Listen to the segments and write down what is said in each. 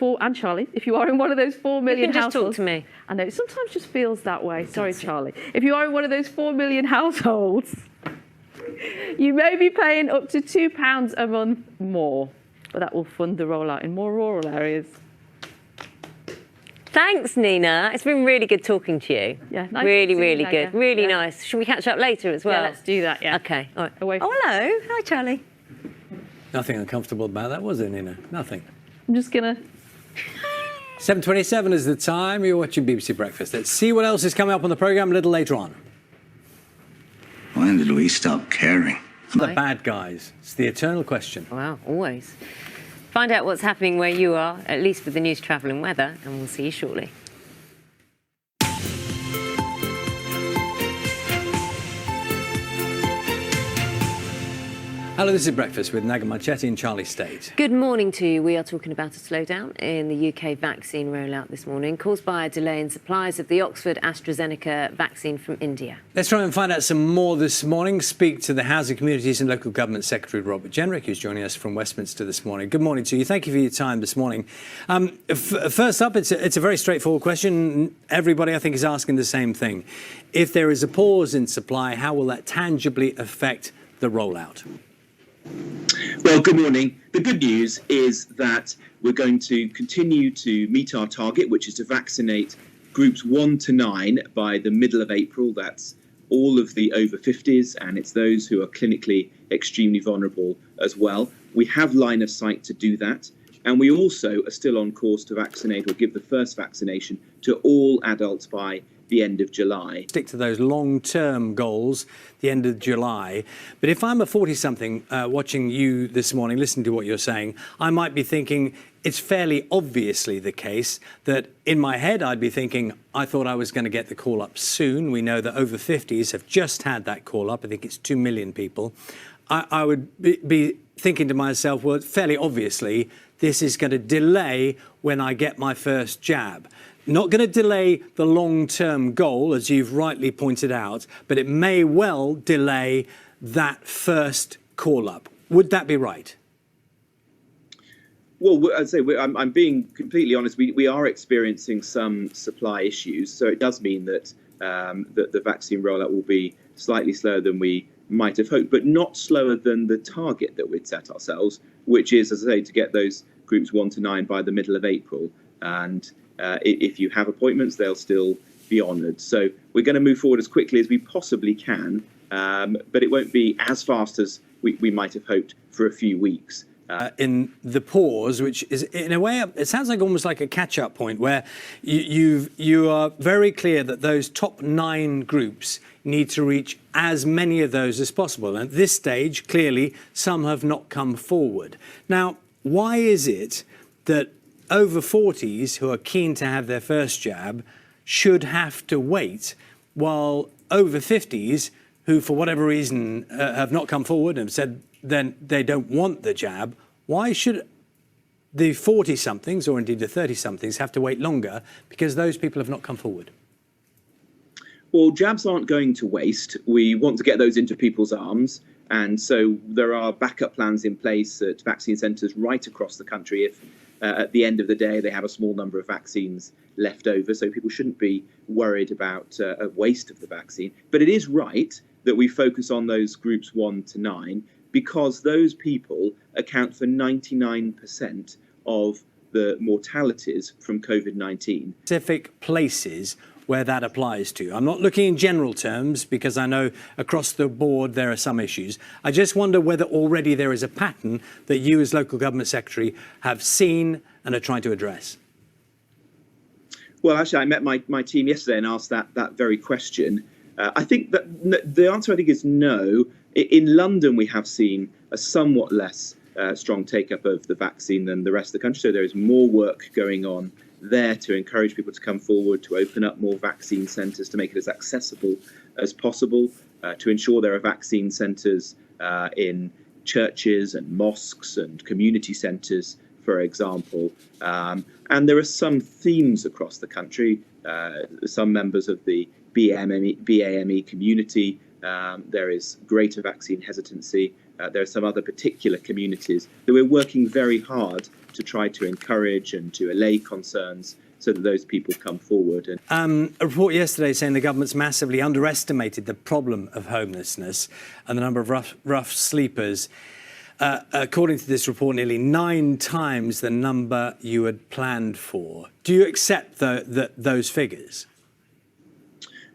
and Charlie, if you are in one of those 4 million just households. talk to me. I know, it sometimes just feels that way. Sorry, Charlie. If you are in one of those 4 million households, you may be paying up to £2 a month more, but that will fund the rollout in more rural areas. Thanks, Nina. It's been really good talking to you. Yeah, nice really, to see you, really Naga. good. Really Yeah. nice. Should we catch up later as well? Yeah, let's do that, yeah. Okay, all right. Away Oh, hello. Hi, Charlie. Nothing uncomfortable about that, was there, Nina? Nothing. I'm just going to... 7:27 is the time. You're watching BBC Breakfast. Let's see what else is coming up on the programme a little later on. When did we stop caring? The bad guys. It's the eternal question. Wow, always. Find out what's happening where you are, at least with the news, travel and weather, and we'll see you shortly. Hello, this is Breakfast with Naga, Munchetty and Charlie Stayt. Good morning to you. We are talking about a slowdown in the UK vaccine rollout this morning, caused by a delay in supplies of the Oxford AstraZeneca vaccine from India. Let's try and find out some more this morning. Speak to the Housing, Communities and Local Government Secretary, Robert Jenrick, who's joining us from Westminster this morning. Good morning to you. Thank you for your time this morning. First up, it's a very straightforward question. Everybody, I think, is asking the same thing. If there is a pause in supply, how will that tangibly affect the rollout? Well, good morning. The good news is that we're going to continue to meet our target, which is to vaccinate groups 1 to 9 by the middle of April. That's all of the over 50s, and it's those who are clinically extremely vulnerable as well. We have line of sight to do that. And we also are still on course to vaccinate or give the first vaccination to all adults by the end of July. Stick to those long-term goals, the end of July. But if I'm a 40-something watching you this morning, listening to what you're saying, I might be thinking it's fairly obviously the case that in my head I'd be thinking I thought I was going to get the call up soon. We know that over 50s have just had that call up. I think it's 2 million people. I would be thinking to myself, well, fairly obviously, this is going to delay when I get my first jab. Not going to delay the long-term goal, as you've rightly pointed out, but it may well delay that first call-up. Would that be right? Well, I'd say I'm being completely honest. We are experiencing some supply issues, so it does mean that that the vaccine rollout will be slightly slower than we might have hoped, but not slower than the target that we'd set ourselves, which is, as I say, to get those groups 1 to 9 by the middle of April. And if you have appointments, they'll still be honoured. So we're going to move forward as quickly as we possibly can, but it won't be as fast as we might have hoped for a few weeks. In the pause, which is in a way, it sounds like almost like a catch-up point where you are very clear that those top 9 groups need to reach as many of those as possible. And at this stage, clearly, some have not come forward. Now, why is it that over 40s who are keen to have their first jab should have to wait, while over 50s who, for whatever reason, have not come forward and have said then they don't want the jab? Why should the 40-somethings, or indeed the 30-somethings, have to wait longer because those people have not come forward? Well, jabs aren't going to waste. We want to get those into people's arms. And so there are backup plans in place at vaccine centres right across the country if at the end of the day they have a small number of vaccines left over. So people shouldn't be worried about a waste of the vaccine. But it is right that we focus on those groups 1 to 9 because those people account for 99% of the mortalities from COVID-19. Specific places where that applies to. I'm not looking in general terms because I know across the board there are some issues. I just wonder whether already there is a pattern that you as local government secretary have seen and are trying to address. Well, actually, I met my team yesterday and asked that very question. I think that the answer, I think, is no. In London, we have seen a somewhat less strong take-up of the vaccine than the rest of the country. So there is more work going on there to encourage people to come forward, to open up more vaccine centres, to make it as accessible as possible, to ensure there are vaccine centres in churches and mosques and community centres, for example. And there are some themes across the country. Some members of the BAME community, there is greater vaccine hesitancy there are some other particular communities that we're working very hard to try to encourage and to allay concerns so that those people come forward. And a report yesterday saying the government's massively underestimated the problem of homelessness and the number of rough sleepers. According to this report, nearly 9 times the number you had planned for. Do you accept those figures?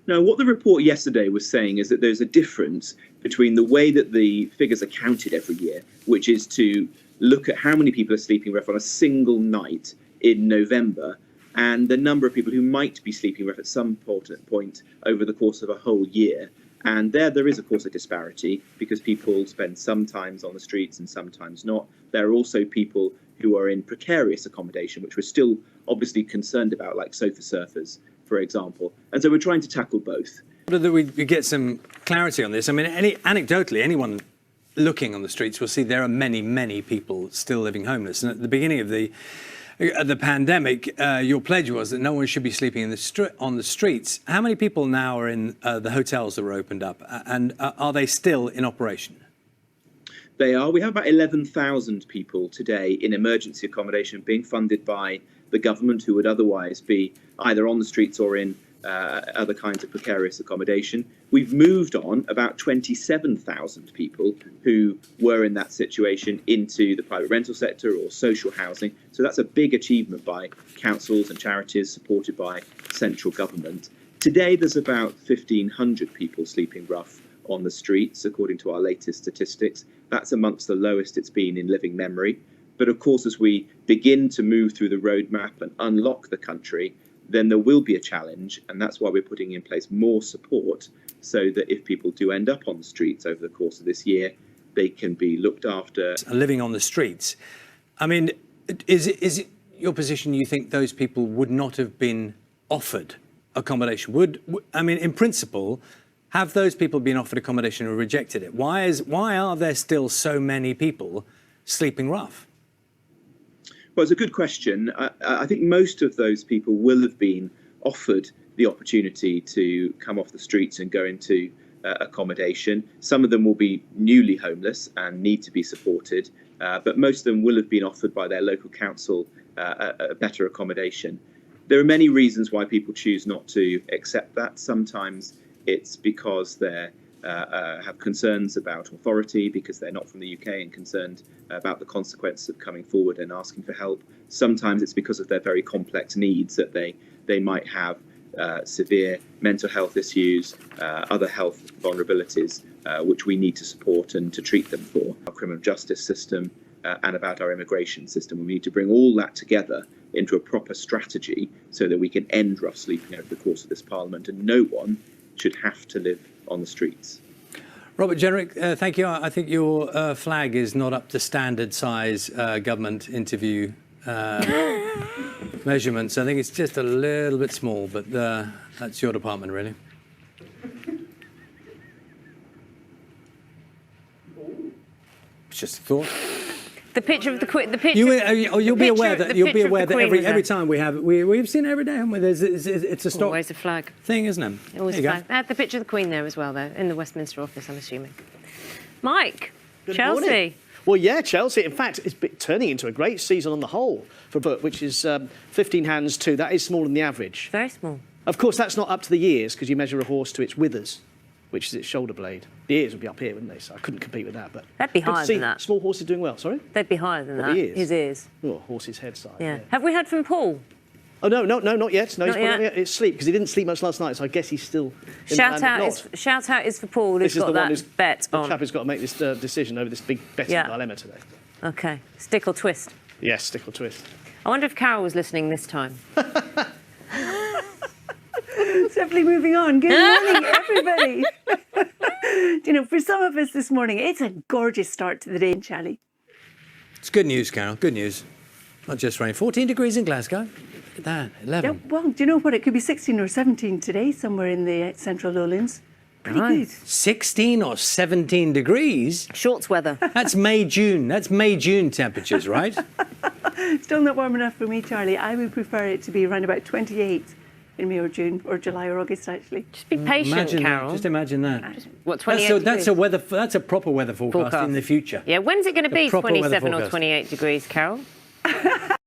No, what the report yesterday was saying is that there's a difference between the way that the figures are counted every year, which is to look at how many people are sleeping rough on a single night in November, and the number of people who might be sleeping rough at some point over the course of a whole year. And there is, of course, a disparity because people spend sometimes on the streets and sometimes not. There are also people who are in precarious accommodation, which we're still obviously concerned about, like sofa surfers, for example. And so we're trying to tackle both. Whether we get some clarity on this. I mean, anecdotally, anyone looking on the streets will see there are many, many people still living homeless. And at the beginning of the pandemic, your pledge was that no one should be sleeping on the streets. How many people now are in the hotels that were opened up, and are they still in operation? They are. We have about 11,000 people today in emergency accommodation being funded by the government who would otherwise be either on the streets or in other kinds of precarious accommodation. We've moved on about 27,000 people who were in that situation into the private rental sector or social housing. So that's a big achievement by councils and charities supported by central government. Today, there's about 1,500 people sleeping rough on the streets, according to our latest statistics. That's amongst the lowest it's been in living memory. But of course, as we begin to move through the roadmap and unlock the country, then there will be a challenge, and that's why we're putting in place more support so that if people do end up on the streets over the course of this year, they can be looked after. Living on the streets, I mean, is it your position you think those people would not have been offered accommodation? I mean, in principle, have those people been offered accommodation or rejected it? Why are there still so many people sleeping rough? Well, it's a good question. I think most of those people will have been offered the opportunity to come off the streets and go into accommodation. Some of them will be newly homeless and need to be supported, but most of them will have been offered by their local council a better accommodation. There are many reasons why people choose not to accept that. Sometimes it's because they have concerns about authority, because they're not from the UK and concerned about the consequences of coming forward and asking for help. Sometimes it's because of their very complex needs, that they might have severe mental health issues, other health vulnerabilities, which we need to support and to treat them for. Our criminal justice system and about our immigration system. We need to bring all that together into a proper strategy so that we can end rough sleeping over the course of this Parliament, and no one should have to live on the streets. Robert Jenrick, thank you. I think your flag is not up to standard size government interview measurements. I think it's just a little bit small, but that's your department, really. It's just a thought. The picture of the Queen. You'll be aware that every time we've seen it every day, haven't we? It's a stock. Always a flag thing, isn't it? Always a flag. They had the picture of the Queen there as well, though, in the Westminster office, I'm assuming. Mike, Good Chelsea. Morning. Well, yeah, Chelsea. In fact, it's turning into a great season on the whole for Burt, which is 15 hands 2. That is smaller than the average. Very small. Of course, that's not up to the years because you measure a horse to its withers, which is its shoulder blade. The ears would be up here, wouldn't they? So I couldn't compete with that. But they'd be higher than that. Small horses doing well. Sorry. They'd be higher than that. Ears? His ears. Oh, horse's head size. Yeah. Have we heard from Paul? Oh no, not yet. No, Not yet. It's sleep because he didn't sleep much last night. So I guess he's still. In Shout the land of out! Nod. Is for Paul. Who's This is got the one that bet the on. chap who's got to make this decision over this big betting dilemma today. Okay. Stick or twist. Yes, stick or twist. I wonder if Carol was listening this time. Simply moving on. Good morning, everybody. You know, for some of us this morning, it's a gorgeous start to the day in Charlie. It's good news, Carol. Good news. Not just rain. 14 degrees in Glasgow. Look at that. 11. Yeah, well, do you know what? It could be 16 or 17 today, somewhere in the central lowlands. Pretty good. 16 or 17 degrees? Shorts weather. That's May, June. That's May, June temperatures, right? Still not warm enough for me, Charlie. I would prefer it to be around about 28 in May or June or July or August, actually. Just be patient, Carol. Just imagine that. What, 28 That's a proper weather forecast in the future. Yeah, when's it going to be proper weather 27 or forecast. 28 degrees, Carol?